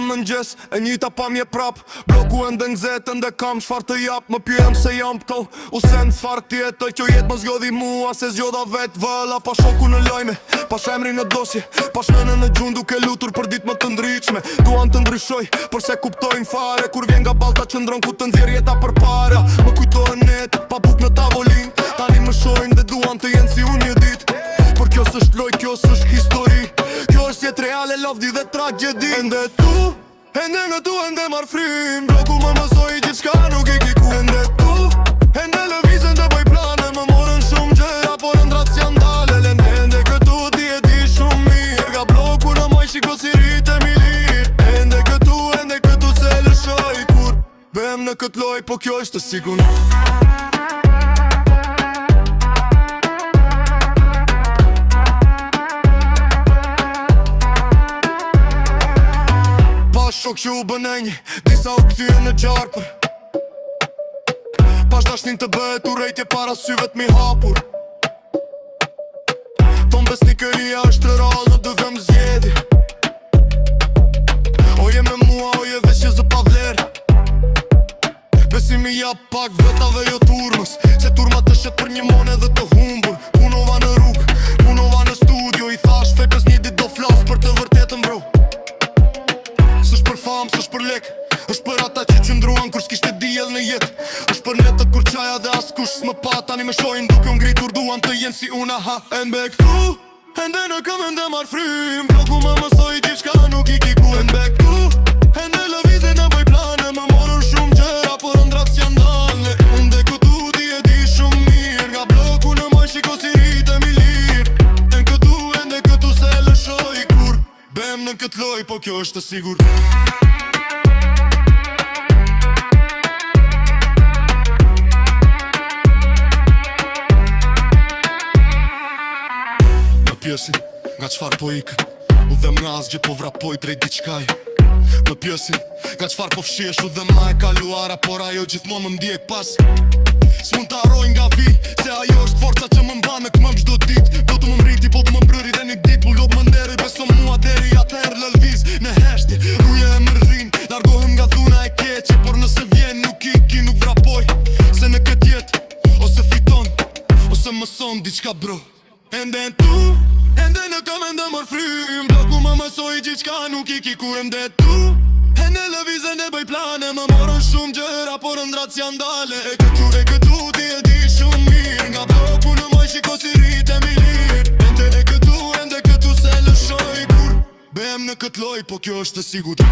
mëngjes, e njëta pa mje prap. Bloku ende nxet, ende kam çfarë të jap. Më pyem se jam këto, u sen çfarë tjetër. Kjo jetë më zgjodhi mua, se zgjodha vet vëlla. Pa shoku në lojme, pa shemri në dosje, pa shkënë në gjun duke lutur për ditë më të ndryshme. Duan të ndryshoj, por se kuptojnë fare. Kur vjen nga ballta qëndron ku të nxjerr jeta përpara. Më kujtohen net, pa bukë në tavolin. Tani më shojnë dhe duan të jenë si unë një ditë. Por kjo s'është loj, kjo s'është histori. Kjo është jetë reale, lavdi dhe tragedi. Ende tu, ende në tu, ende marr frim. Bloku më mësoi gjithçka, nuk i kiku. Ende tu, ende lëviz, ende bëj plane. Më morën shumë gjëra, por ëndrat s'jan dalë. Ende këtu ti e di shumë mirë. Nga bloku në moj shiko si rritem i lirë. Ende këtu se lëshoj kur bem në kët loj, po kjo është të sigurt. Shok që u bënenjë, disa u këthyë në gjarpër. Pash dashnin të bëhet u rejtje para syve t'mi hapur. Ton besnikëria është rrallë në dëvëm zjedi. Oje me mua, oje veç që zë pa vlerë. Besimi ja pak vetave jo turmës. Se turma të shet për një mone dhe të humbur. Punova në rrugë, punova në studio. I thash fekës një dit do flas për të vërtetën bro. S'është për famë, s'është për lek. Është për ata që qëndruan kur s'kishte dijell në jetë. Është për netët kur qaja dhe askush s'më pa. Tani më shojnë duke u ngritur, duan të jenë si unë, aha. Ende këtu, ende në këm, ende marr frim. Bloku më mësoi gjithçka, nuk i kiku. Ende këtu, ende lëviz, ende bëj plane. Më morën shumë gjëra, por ëndrat s'jan dalë. Ende këtu ti e di shumë mirë. Nga bloku në moj shiko si rritem i lirë. Ende këtu se lëshoj kur bem në kët loj, po kjo është të sigurt. Në pjesin, nga qfar po ikën, u dhem nga asgje po vrapoj drejt diçkaj. Në pjesin, nga qfar po fshesh, u dhem ma e kaluara, por ajo gjithmonë më ndjek pas. S'mund t'harroj nga vi, se ajo është forca që më mban në këmëm çdo dit. Do të më mriti, po të më mbrëri dhe një dit. Pullop më nderi, beso mua deri atëherë lëlviz. Në heshtje, ruje e mërdhin, largohem nga dhuna e keqe. Por nëse vjen nuk iki, nuk vrapoj. Se në këtë jet, ose fiton, ose mëson diçka bro. Ende tu, ende në kam, ende mër frim. Bloku më mësoi gjithçka, nuk i kiku. Ende tu, ende lëviz, ende bëj plane. Më morën shumë gjëra, por ëndrat s'jan dalë. E këtu ti e di shumë mirë. Nga bloku në moj shiko si rritem i lirë. Ende këtu se lëshoj kur bem në kët loj, po kjo është të sigurt.